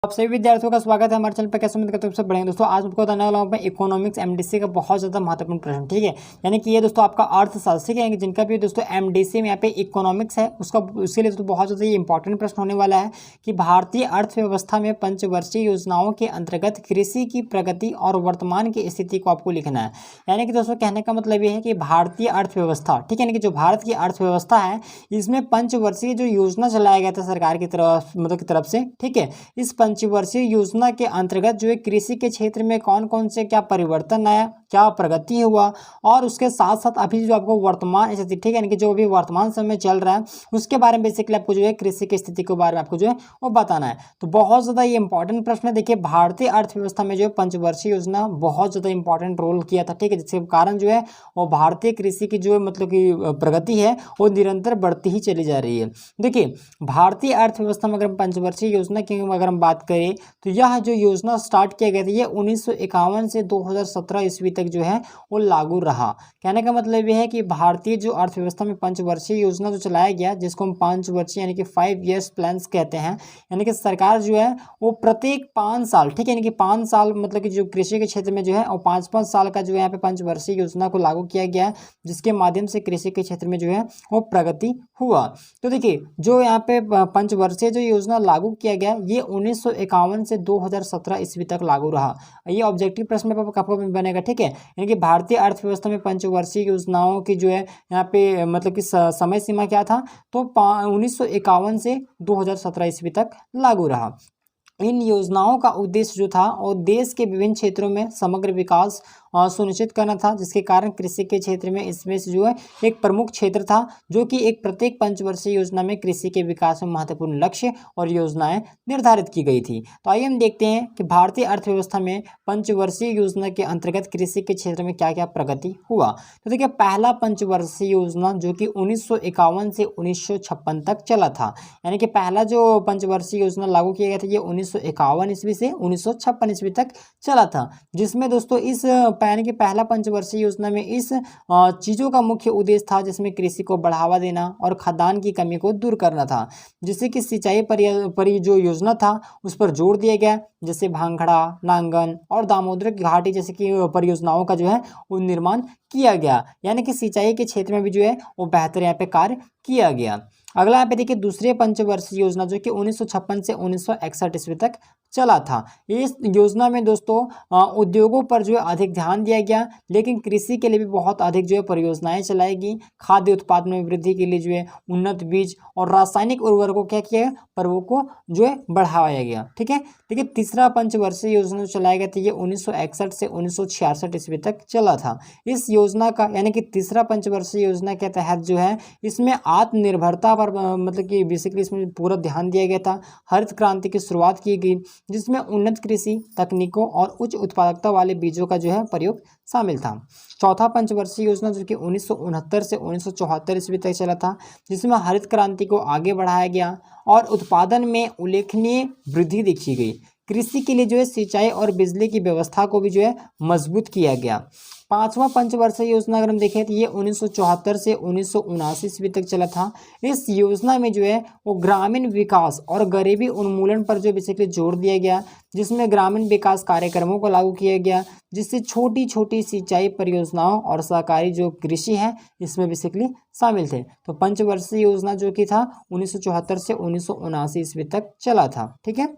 आप सभी विद्यार्थियों का स्वागत है हमारे चैनल पर। कैसे उम्मीद करते हैं सब बढ़िया। दोस्तों आज आपको बताने वाला हूं मैं इकोनॉमिक्स एमडीसी का बहुत ज़्यादा महत्वपूर्ण प्रश्न, ठीक है। यानी कि ये दोस्तों आपका अर्थशास्त्र, ठीक है, जिनका भी दोस्तों एमडीसी में यहाँ पे इकोनॉमिक्स है उसके लिए दोस्तों बहुत ज़्यादा ये इंपॉर्टेंट प्रश्न होने वाला है कि भारतीय अर्थव्यवस्था में पंचवर्षीय योजनाओं के अंतर्गत कृषि की प्रगति और वर्तमान की स्थिति को आपको लिखना है। यानी कि दोस्तों कहने का मतलब ये है कि भारतीय अर्थव्यवस्था, ठीक है, यानी कि जो भारत की अर्थव्यवस्था है इसमें पंचवर्षीय जो योजना चलाया गया था सरकार की तरफ से, ठीक है, इस पंचवर्षीय योजना के अंतर्गत जो है कृषि के क्षेत्र में कौन कौन से क्या परिवर्तन आया, क्या प्रगति हुआ, और उसके साथ साथ अभी जो आपको वर्तमान स्थिति, ठीक है, यानी कि जो अभी वर्तमान समय चल रहा है उसके बारे में बेसिकली आपको जो है कृषि की स्थिति के बारे में आपको जो है वो बताना है। तो बहुत ज़्यादा ये इंपॉर्टेंट प्रश्न है। देखिए भारतीय अर्थव्यवस्था में जो है पंचवर्षीय योजना बहुत ज़्यादा इंपॉर्टेंट रोल किया था, ठीक है, जिसके कारण जो है वो भारतीय कृषि की जो मतलब कि प्रगति है वो निरंतर बढ़ती ही चली जा रही है। देखिए भारतीय अर्थव्यवस्था में अगर हम पंचवर्षीय योजना की अगर हम बात करें तो यह जो योजना स्टार्ट किया गया था ये 1951 से 2017 ईस्वी तक जो है वो लागू रहा। कहने का मतलब ये है कि भारतीय जो अर्थव्यवस्था में पंचवर्षीय योजना जो चलाया गया, जिसको हम पंचवर्षीय यानी कि 5 ईयर्स प्लान्स कहते हैं, यानी कि सरकार जो है वो प्रत्येक 5 साल, ठीक है, यानी कि 5 साल मतलब कि जो कृषि के क्षेत्र में जो है और 5-5 साल का जो है यहाँ पे पंचवर्षीय योजना को लागू किया गया है, जिसके माध्यम से कृषि के क्षेत्र में जो है वो प्रगति हुआ। तो देखिए जो यहाँ पे पंचवर्षीय जो योजना लागू किया गया ये 1951 से 2017 ईस्वी तक लागू रहा। ये ऑब्जेक्टिव प्रश्न में आपको बनेगा, ठीक है, यानी कि भारतीय अर्थव्यवस्था में पंचवर्षीय योजनाओं की जो है यहाँ पे मतलब कि समय सीमा क्या था, तो 1951 से 2017 ईस्वी तक लागू रहा। इन योजनाओं का उद्देश्य जो था और देश के विभिन्न क्षेत्रों में समग्र विकास सुनिश्चित करना था, जिसके कारण कृषि के क्षेत्र में इसमें से जो है एक प्रमुख क्षेत्र था जो कि एक प्रत्येक पंचवर्षीय योजना में कृषि के विकास में महत्वपूर्ण लक्ष्य और योजनाएं निर्धारित की गई थी। तो आइए हम देखते हैं कि भारतीय अर्थव्यवस्था में पंचवर्षीय योजना के अंतर्गत कृषि के क्षेत्र में क्या क्या प्रगति हुआ। तो देखिए पहला पंचवर्षीय योजना जो कि 1951 से 1956 तक चला था, यानी कि पहला जो पंचवर्षीय योजना लागू किया गया था ये 1951 ईस्वी से 1956 ईस्वी तक चला था, जिसमें दोस्तों इस यानी कि पहला पंचवर्षीय योजना में इस चीज़ों का मुख्य उद्देश्य था जिसमें कृषि को बढ़ावा देना और खाद्यान्न की कमी को दूर करना था, जिससे कि सिंचाई पर जो योजना था उस पर जोर दिया गया, जैसे भांगड़ा, नांगन और दामोदर घाटी जैसे कि परियोजनाओं का जो है वो निर्माण किया गया, यानी कि सिंचाई के क्षेत्र में भी जो है वो बेहतर यहाँ पे कार्य किया गया। अगला यहाँ पे देखिए दूसरे पंचवर्षीय योजना जो कि 1956 से 1961 ईस्वी तक चला था। इस योजना में दोस्तों उद्योगों पर जो है अधिक ध्यान दिया गया, लेकिन कृषि के लिए भी बहुत अधिक जो है परियोजनाएं चलाई गई। खाद्य उत्पादन में वृद्धि के लिए जो है उन्नत बीज और रासायनिक उर्वरकों क्या किया पर्वों को जो है बढ़ाया गया, ठीक है। देखिए तीसरा पंचवर्षीय योजना जो चलाया गया था ये 1961 से 1966 ईस्वी तक चला था। इस योजना का यानी कि तीसरा पंचवर्षीय योजना के तहत जो है इसमें आत्मनिर्भरता पर मतलब कि बेसिकली इसमें पूरा ध्यान दिया गया था। हरित क्रांति की शुरुआत की गई जिसमें उन्नत कृषि तकनीकों और उच्च उत्पादकता वाले बीजों का जो है प्रयोग शामिल था। चौथा पंचवर्षीय योजना जो कि 1969 से 1974 ईस्वी तक चला था, जिसमें हरित क्रांति को आगे बढ़ाया गया और उत्पादन में उल्लेखनीय वृद्धि देखी गई। कृषि के लिए जो है सिंचाई और बिजली की व्यवस्था को भी जो है मजबूत किया गया। पांचवा पंचवर्षीय योजना अगर हम देखें तो ये 1974 से 1979 ईस्वी तक चला था। इस योजना में जो है वो ग्रामीण विकास और गरीबी उन्मूलन पर जो बेसिकली जोर दिया गया, जिसमें ग्रामीण विकास कार्यक्रमों को लागू किया गया, जिससे छोटी छोटी सिंचाई परियोजनाओं और सहकारी जो कृषि है इसमें बेसिकली शामिल थे। तो पंचवर्षीय योजना जो कि था 1974 से 1979 ईस्वी तक चला था, ठीक है।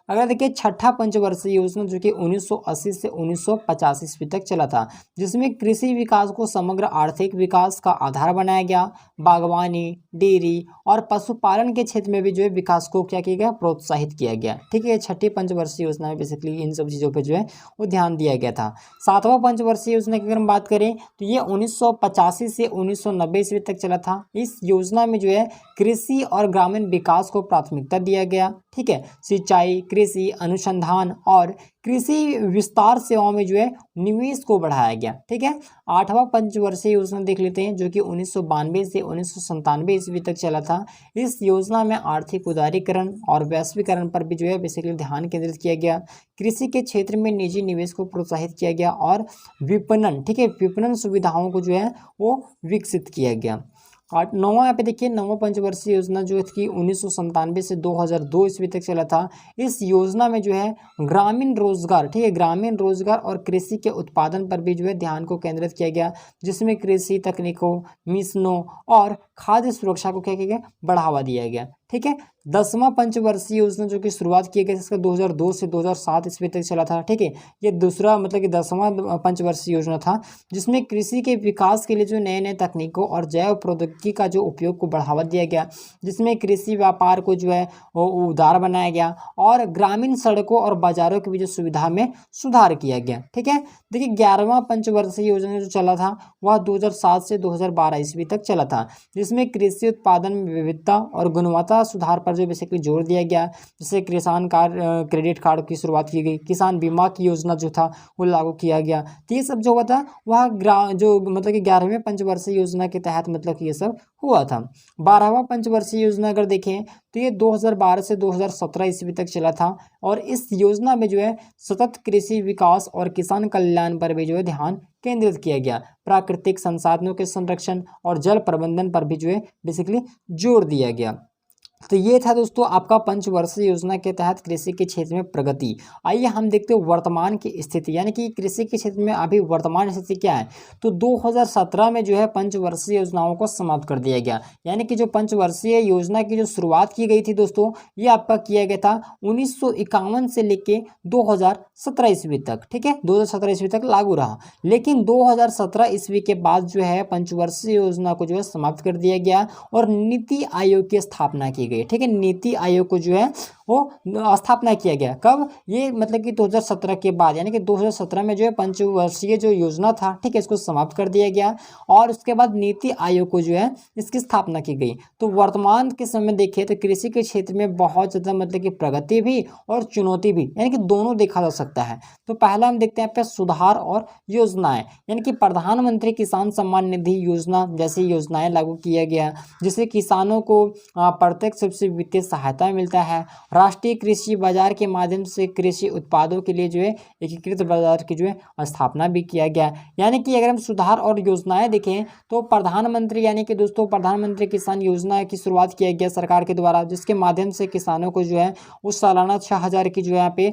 अगर देखिए छठा पंचवर्षीय योजना जो कि 1980 से 1950 ईस्वी तक चला था, जिसमें कृषि विकास को समग्र आर्थिक विकास का आधार बनाया गया। बागवानी, डेयरी और पशुपालन के क्षेत्र में भी जो है विकास को क्या किया गया, प्रोत्साहित किया गया, ठीक है। छठी पंचवर्षीय योजना में बेसिकली इन सब चीज़ों पर जो है वो ध्यान दिया गया था। सातवां पंचवर्षीय योजना की अगर हम बात करें तो ये 1985 से 1990 ईस्वी तक चला था। इस योजना में जो है कृषि और ग्रामीण विकास को प्राथमिकता दिया गया, ठीक है। सिंचाई, कृषि अनुसंधान और कृषि विस्तार सेवाओं में जो है निवेश को बढ़ाया गया, ठीक है। आठवां पंचवर्षीय योजना देख लेते हैं जो कि 1992 से 1997 ईस्वी तक चला था। इस योजना में आर्थिक उदारीकरण और वैश्वीकरण पर भी जो है बेसिकली ध्यान केंद्रित किया गया। कृषि के क्षेत्र में निजी निवेश को प्रोत्साहित किया गया और विपणन, ठीक है, विपणन सुविधाओं को जो है वो विकसित किया गया। आठ नौवां यहाँ पे देखिए, नौवां पंचवर्षीय योजना जो थी 1997 से 2002 ईस्वी तक चला था। इस योजना में जो है ग्रामीण रोजगार, ठीक है, ग्रामीण रोजगार और कृषि के उत्पादन पर भी जो है ध्यान को केंद्रित किया गया, जिसमें कृषि तकनीकों, मिशनों और खाद्य सुरक्षा को क्या किया गया, बढ़ावा दिया गया। ठीक है, 10वां पंचवर्षीय योजना जो कि शुरुआत की गई इसका 2002 से 2007 ईस्वी तक चला था। ठीक है, ये दूसरा मतलब कि 10वां पंचवर्षीय योजना था, जिसमें कृषि के विकास के लिए जो नए नए तकनीकों और जैव प्रौद्योगिकी का जो उपयोग को बढ़ावा दिया गया, जिसमें कृषि व्यापार को जो है वो उदार बनाया गया और ग्रामीण सड़कों और बाजारों की भी जो सुविधा में सुधार किया गया। ठीक है, देखिए 11वां पंचवर्षीय योजना जो चला था वह 2007 से 2012 ईस्वी तक चला था, जिसमें कृषि उत्पादन में विविधता और गुणवत्ता सुधार पर जो बेसिकली जोर दिया गया। जैसे किसान कार्ड, क्रेडिट कार्ड की शुरुआत की गई, किसान बीमा की योजना जो था वो लागू किया गया। तो ये सब जो हुआ था वह जो मतलब कि 11वें पंचवर्षीय योजना के तहत मतलब कि ये सब हुआ था। 12वां पंचवर्षीय योजना अगर देखें तो ये 2012 से 2017 ईस्वी तक चला था और इस योजना में जो है सतत कृषि विकास और किसान कल्याण पर भी जो है ध्यान केंद्रित किया गया। प्राकृतिक संसाधनों के संरक्षण और जल प्रबंधन पर भी जो है बेसिकली जोर दिया गया। तो ये था दोस्तों आपका पंचवर्षीय योजना के तहत कृषि के क्षेत्र में प्रगति। आइए हम देखते हैं वर्तमान की स्थिति, यानी कि कृषि के क्षेत्र में अभी वर्तमान स्थिति क्या है। तो 2017 में जो है पंचवर्षीय योजनाओं को समाप्त कर दिया गया, यानी कि जो पंचवर्षीय योजना की जो शुरुआत की गई थी दोस्तों, ये आपका किया गया था 1951 से लेके 2017 ईस्वी तक। ठीक है, 2017 ईस्वी तक लागू रहा, लेकिन 2017 ईस्वी के बाद जो है पंचवर्षीय योजना को जो है समाप्त कर दिया गया और नीति आयोग की स्थापना की गई। ठीक है, नीति आयोग को जो है वो स्थापना किया गया। कब? ये मतलब कि 2017 के बाद, यानी कि 2017 में जो है पंचवर्षीय जो योजना था, ठीक है, इसको समाप्त कर दिया गया और उसके बाद नीति आयोग को जो है इसकी स्थापना की गई। तो वर्तमान के समय देखें तो कृषि के क्षेत्र में बहुत ज़्यादा मतलब कि प्रगति भी और चुनौती भी, यानी कि दोनों देखा जा सकता है। तो पहला हम देखते हैं पे सुधार और योजनाएं, यानी कि प्रधानमंत्री किसान सम्मान निधि योजना जैसी योजनाएं लागू किया गया, जिससे किसानों को प्रत्यक्ष रूप से वित्तीय सहायता मिलता है। राष्ट्रीय कृषि बाजार के माध्यम से कृषि उत्पादों के लिए जो है एकीकृत बाजार की जो है स्थापना भी किया गया। यानी कि अगर हम सुधार और योजनाएं देखें तो प्रधानमंत्री, यानी कि दोस्तों प्रधानमंत्री किसान योजना की शुरुआत किया गया सरकार के द्वारा, जिसके माध्यम से किसानों को जो है उस सालाना 6,000 की जो है यहाँ पे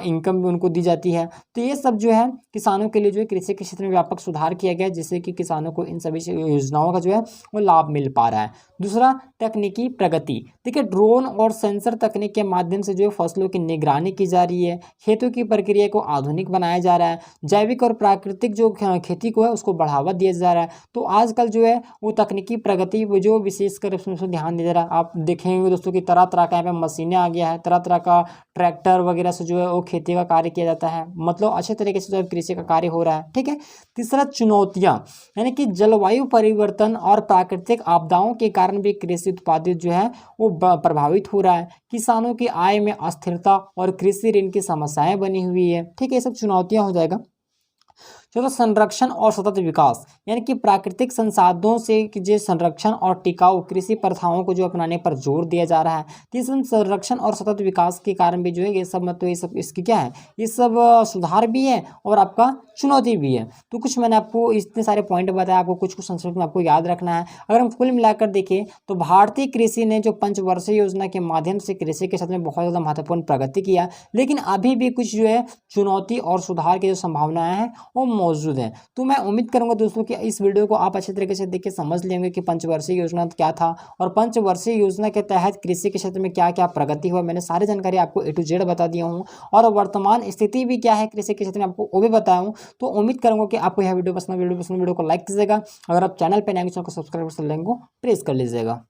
इनकम भी उनको दी जाती है। तो ये सब जो है किसानों के लिए जो है कृषि के क्षेत्र में व्यापक सुधार किया गया, जिससे कि किसानों को इन सभी योजनाओं का जो है वो लाभ मिल पा रहा है। दूसरा, तकनीकी प्रगति। देखिए ड्रोन और सेंसर तकनीक के माध्यम से जो है फसलों की निगरानी की जा रही है, खेतों की प्रक्रिया को आधुनिक बनाया जा रहा है, जैविक और प्राकृतिक जो खेती को है उसको बढ़ावा दिया जा रहा है। तो आजकल जो है वो तकनीकी प्रगति वो जो विशेषकर उसमें ध्यान दिया जा रहा है। आप देखेंगे दोस्तों कि तरह तरह का यहाँ पे मशीनें आ गया है, तरह तरह का ट्रैक्टर वगैरह से जो है वो खेती का कार्य किया जाता है, मतलब अच्छे तरीके से जो है कृषि का कार्य हो रहा है। ठीक है, तीसरा चुनौतियाँ, यानी कि जलवायु परिवर्तन और प्राकृतिक आपदाओं के कारण भी कृषि उत्पादित जो है वो प्रभावित हो रहा है। किसानों की आय में अस्थिरता और कृषि ऋण की समस्याएं बनी हुई है। ठीक है, ये सब चुनौतियां हो जाएगा। चौथा, संरक्षण और सतत विकास, यानी कि प्राकृतिक संसाधनों से जो संरक्षण और टिकाऊ कृषि प्रथाओं को जो अपनाने पर जोर दिया जा रहा है। तीसरा, संरक्षण और सतत विकास के कारण भी जो है ये सब मतलब ये सब इसकी क्या है, ये सब सुधार भी है और आपका चुनौती भी है। तो कुछ मैंने आपको इतने सारे पॉइंट बताया, आपको कुछ कुछ संक्षिप्त में आपको याद रखना है। अगर हम कुल मिलाकर देखें तो भारतीय कृषि ने जो पंचवर्षीय योजना के माध्यम से कृषि के क्षेत्र में बहुत ज़्यादा महत्वपूर्ण प्रगति किया, लेकिन अभी भी कुछ जो है चुनौती और सुधार की जो संभावनाएं हैं वो मौजूद है। तो मैं उम्मीद करूंगा दोस्तों कि इस वीडियो को आप अच्छे तरीके से देख के समझ लेंगे कि पंचवर्षीय योजना क्या था और पंचवर्षीय योजना के तहत कृषि के क्षेत्र में क्या क्या प्रगति हुआ। मैंने सारी जानकारी आपको A to Z बता दिया हूँ और वर्तमान स्थिति भी क्या है कृषि के क्षेत्र में आपको वो भी बताया हूँ। तो उम्मीद करूंगा कि आपको यह वीडियो पसंद, वीडियो को लाइक कीजिएगा। अगर आप चैनल पर नए चैनल को सब्सक्राइब कर लेंगे प्रेस कर लीजिएगा।